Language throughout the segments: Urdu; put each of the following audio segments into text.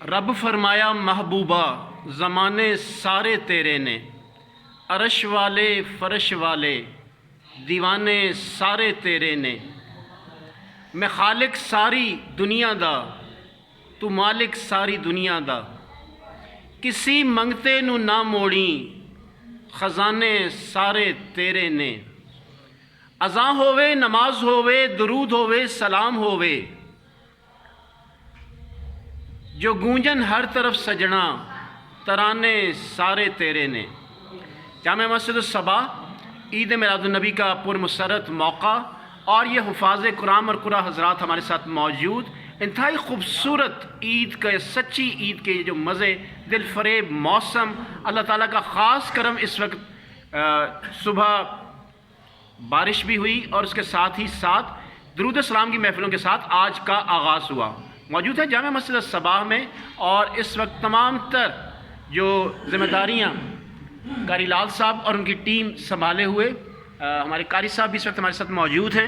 رب فرمایا محبوبہ زمانے سارے تیرے نے، عرش والے فرش والے دیوانے سارے تیرے نے، میں خالق ساری دنیا دا تو مالک ساری دنیا دا، کسی منگتے نو نہ موڑی خزانے سارے تیرے نے، اذاں ہووے نماز ہووے درود ہووے سلام ہووے، جو گونجن ہر طرف سجنا ترانے سارے تیرے نے۔ جامع مسجد الصبا عید میلاد النبی کا پرمسرت موقع، اور یہ حفاظ قرآن اور قرآن حضرات ہمارے ساتھ موجود، انتہائی خوبصورت عید کا، سچی عید کے جو مزے، دل فریب موسم، اللہ تعالیٰ کا خاص کرم۔ اس وقت صبح بارش بھی ہوئی اور اس کے ساتھ ہی ساتھ درود السلام کی محفلوں کے ساتھ آج کا آغاز ہوا۔ موجود ہے جامع مسجد الصبا میں، اور اس وقت تمام تر جو ذمہ داریاں قاری لال صاحب اور ان کی ٹیم سنبھالے ہوئے، ہمارے قاری صاحب بھی اس وقت ہمارے ساتھ موجود ہیں۔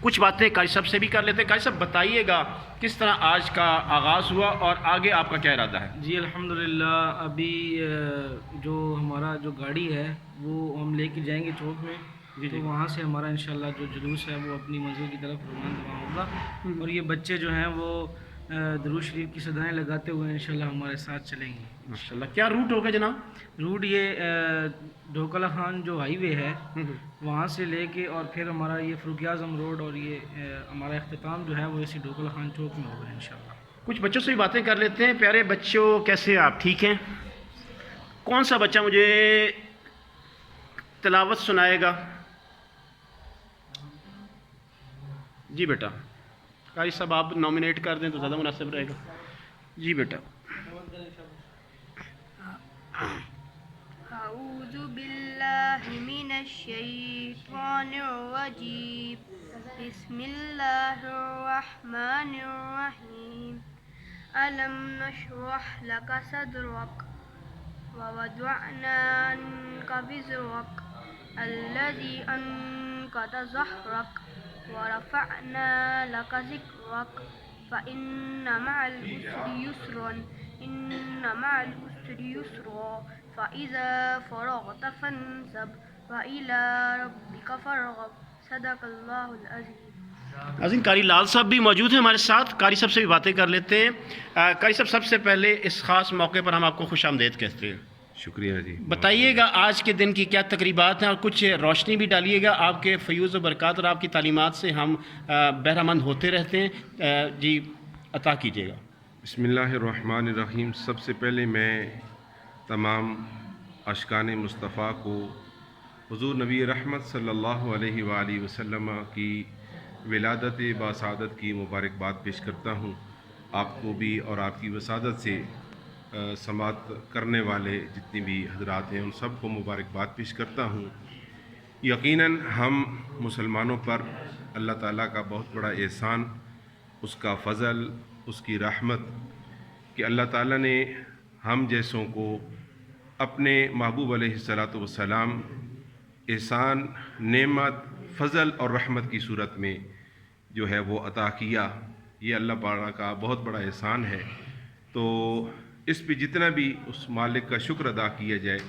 کچھ باتیں قاری صاحب سے بھی کر لیتے ہیں۔ قاری صاحب بتائیے گا کس طرح آج کا آغاز ہوا اور آگے آپ کا کیا ارادہ ہے؟ جی الحمدللہ، ابھی جو ہمارا جو گاڑی ہے وہ ہم لے کے جائیں گے چوک میں، تو وہاں سے ہمارا انشاءاللہ جو جلوس ہے وہ اپنی منزل کی طرف روانہ ہوگا، اور یہ بچے جو ہیں وہ درود شریف کی صدائیں لگاتے ہوئے انشاءاللہ ہمارے ساتھ چلیں گے ماشاءاللہ۔ کیا روٹ ہوگا جناب؟ روٹ یہ ڈھوکلا خان جو ہائی وے ہے وہاں سے لے کے، اور پھر ہمارا یہ فاروق اعظم روڈ، اور یہ ہمارا اختتام جو ہے وہ اسی ڈھوکلا خان چوک میں ہوگا انشاءاللہ۔ کچھ بچوں سے بھی باتیں کر لیتے ہیں۔ پیارے بچوں، کیسے آپ؟ ٹھیک ہیں؟ کون سا بچہ مجھے تلاوت سنائے گا؟ جی بیٹا، قاری صاحب آپ نامینیٹ کر دیں تو زیادہ مناسب رہے گا۔ جی بیٹا۔ اعوذ باللہ من الشیطان الرجیم، بسم اللہ الرحمن الرحیم، الم نشرح لک صدرک ووضعنا عنک وزرک الذی انقض ظہرک ورفعنا لک ذکرک فإن مع العسر یسرا إن مع العسر یسرا فإذا فرغت فانصب وإلى ربك فارغب، صدق اللہ العظیم۔ عظیم قاری لال صاحب بھی موجود ہیں ہمارے ساتھ، قاری صاحب سے بھی باتیں کر لیتے ہیں۔ قاری صاحب، سب سے پہلے اس خاص موقع پر ہم آپ کو خوش آمدید کہتے ہیں۔ شکریہ جی۔ بتائیے گا آج کے دن کی کیا تقریبات ہیں، اور کچھ روشنی بھی ڈالیے گا۔ آپ کے فیوز و برکات اور آپ کی تعلیمات سے ہم بہرہ مند ہوتے رہتے ہیں، جی عطا کیجیے گا۔ بسم اللہ الرحمن الرحیم۔ سب سے پہلے میں تمام عاشقان مصطفیٰ کو حضور نبی رحمت صلی اللہ علیہ وآلہ وسلم کی ولادت باسعادت کی مبارکباد پیش کرتا ہوں۔ آپ کو بھی اور آپ کی وسادت سے سماعت کرنے والے جتنے بھی حضرات ہیں ان سب کو مبارکباد پیش کرتا ہوں۔ یقیناً ہم مسلمانوں پر اللہ تعالیٰ کا بہت بڑا احسان، اس کا فضل، اس کی رحمت کہ اللہ تعالیٰ نے ہم جیسوں کو اپنے محبوب علیہ الصلاۃ والسلام احسان، نعمت، فضل اور رحمت کی صورت میں جو ہے وہ عطا کیا۔ یہ اللہ تعالیٰ کا بہت بڑا احسان ہے، تو اس پہ جتنا بھی اس مالک کا شکر ادا کیا جائے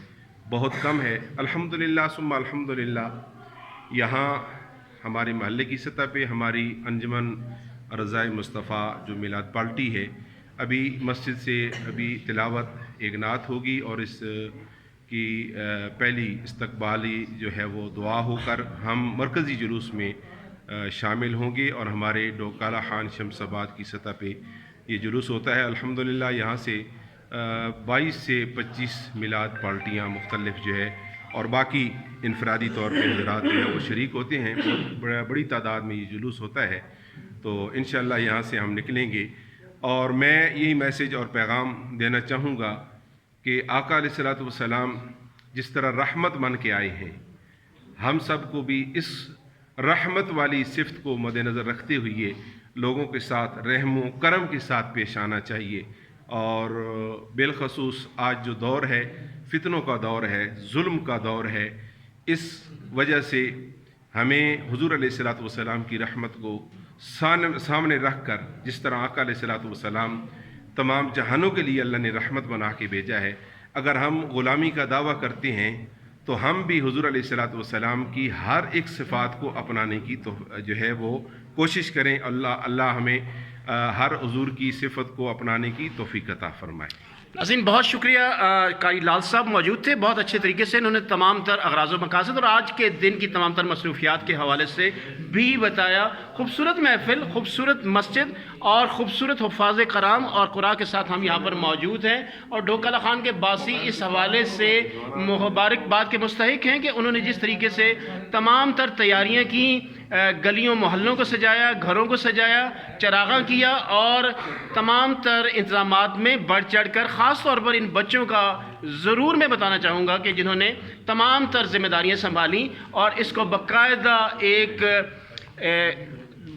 بہت کم ہے۔ الحمدللہ ثم الحمدللہ۔ یہاں ہمارے محلے کی سطح پہ ہماری انجمن رضائے مصطفیٰ جو میلاد پارٹی ہے، ابھی مسجد سے ابھی تلاوت ایک نعت ہوگی، اور اس کی پہلی استقبالی جو ہے وہ دعا ہو کر ہم مرکزی جلوس میں شامل ہوں گے، اور ہمارے ڈھوکلا خان شمس آباد کی سطح پہ یہ جلوس ہوتا ہے۔ الحمدللہ یہاں سے 22 سے 25 میلاد پارٹیاں مختلف جو ہے، اور باقی انفرادی طور پہ حضرات جو ہے وہ شریک ہوتے ہیں۔ بڑی تعداد میں یہ جلوس ہوتا ہے، تو انشاءاللہ یہاں سے ہم نکلیں گے۔ اور میں یہی میسیج اور پیغام دینا چاہوں گا کہ آقا علیہ الصلوۃ والسلام جس طرح رحمت بن کے آئے ہیں، ہم سب کو بھی اس رحمت والی صفت کو مد نظر رکھتے ہوئے لوگوں کے ساتھ رحم و کرم کے ساتھ پیش آنا چاہیے۔ اور بالخصوص آج جو دور ہے، فتنوں کا دور ہے، ظلم کا دور ہے، اس وجہ سے ہمیں حضور علیہ الصلوۃ والسلام کی رحمت کو سامنے رکھ کر، جس طرح آقا علیہ الصلوۃ والسلام تمام جہانوں کے لیے اللہ نے رحمت بنا کے بھیجا ہے۔ اگر ہم غلامی کا دعویٰ کرتے ہیں تو ہم بھی حضور علیہ الصلوۃ والسلام کی ہر ایک صفات کو اپنانے کی تو جو ہے وہ کوشش کریں۔ اللہ ہمیں ہر حضور کی صفت کو اپنانے کی توفیق عطا فرمائے۔ ناظرین بہت شکریہ، قاری لال صاحب موجود تھے، بہت اچھے طریقے سے انہوں نے تمام تر اغراض و مقاصد اور آج کے دن کی تمام تر مصروفیات کے حوالے سے بھی بتایا۔ خوبصورت محفل، خوبصورت مسجد اور خوبصورت حفاظ کرام اور قرآن کے ساتھ ہم یہاں پر موجود ہیں، اور ڈھوکالہ خان کے باسی اس حوالے سے مبارکباد کے مستحق ہیں کہ انہوں نے جس طریقے سے تمام تر تیاریاں کی، گلیوں محلوں کو سجایا، گھروں کو سجایا، چراغاں کیا اور تمام تر انتظامات میں بڑھ چڑھ کر، خاص طور پر ان بچوں کا ضرور میں بتانا چاہوں گا کہ جنہوں نے تمام تر ذمہ داریاں سنبھالیں اور اس کو باقاعدہ ایک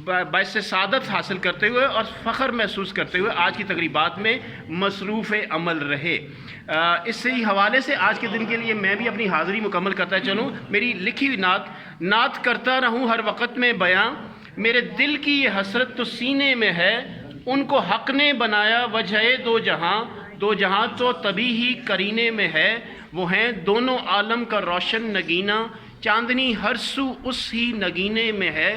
باعث سعادت حاصل کرتے ہوئے اور فخر محسوس کرتے ہوئے آج کی تقریبات میں مصروف عمل رہے۔ اس سے ہی حوالے سے آج کے دن کے لیے میں بھی اپنی حاضری مکمل کرتا چلوں۔ میری لکھی ہوئی نعت کرتا رہوں ہر وقت میں بیاں، میرے دل کی یہ حسرت تو سینے میں ہے، ان کو حق نے بنایا وجہ دو جہاں تو تبھی ہی کرینے میں ہے، وہ ہیں دونوں عالم کا روشن نگینہ، چاندنی ہر سو اس ہی نگینے میں ہے،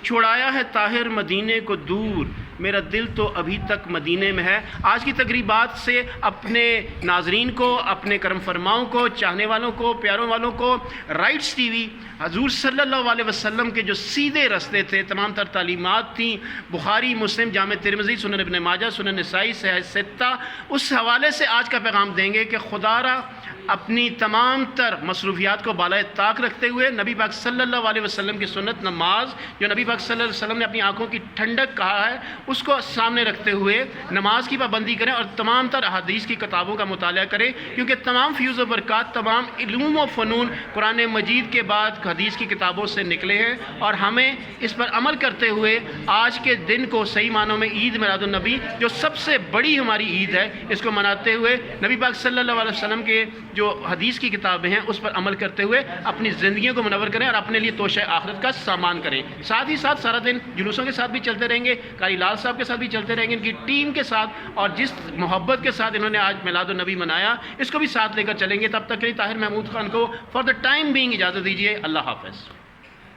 چھڑایا ہے طاہر مدینے کو دور، میرا دل تو ابھی تک مدینے میں ہے۔ آج کی تقریبات سے اپنے ناظرین کو، اپنے کرم فرماؤں کو، چاہنے والوں کو، پیاروں والوں کو رائٹس ٹی وی حضور صلی اللہ علیہ وسلم کے جو سیدھے رستے تھے، تمام تر تعلیمات تھیں، بخاری، مسلم، جامع ترمذی، سنن ابن ماجہ، سنن نسائی، صحیح ستہ، اس حوالے سے آج کا پیغام دیں گے کہ خدا را اپنی تمام تر مصروفیات کو بالائے طاق رکھتے ہوئے نبی پاک صلی اللہ علیہ وسلم کی سنت نماز، جو نبی پاک صلی اللہ علیہ وسلم نے اپنی آنکھوں کی ٹھنڈک کہا ہے، اس کو سامنے رکھتے ہوئے نماز کی پابندی کریں اور تمام تر احادیث کی کتابوں کا مطالعہ کریں، کیونکہ تمام فیوز و برکات، تمام علوم و فنون قرآن مجید کے بعد حدیث کی کتابوں سے نکلے ہیں، اور ہمیں اس پر عمل کرتے ہوئے آج کے دن کو صحیح معنوں میں عید میلاد النبی، جو سب سے بڑی ہماری عید ہے، اس کو مناتے ہوئے نبی پاک صلی اللہ علیہ وسلم کے جو حدیث کی کتابیں ہیں اس پر عمل کرتے ہوئے اپنی زندگیوں کو منور کریں اور اپنے لیے توشہ آخرت کا سامان کریں۔ ساتھ ہی ساتھ سارا دن جلوسوں کے ساتھ بھی چلتے رہیں گے، قاری لال صاحب کے ساتھ بھی چلتے رہیں گے، ان کی ٹیم کے ساتھ، اور جس محبت کے ساتھ انہوں نے آج میلاد النبی منایا اس کو بھی ساتھ لے کر چلیں گے۔ تب تک کے لیے طاہر محمود خان کو فار دا ٹائم بینگ اجازت دیجیے۔ اللہ حافظ۔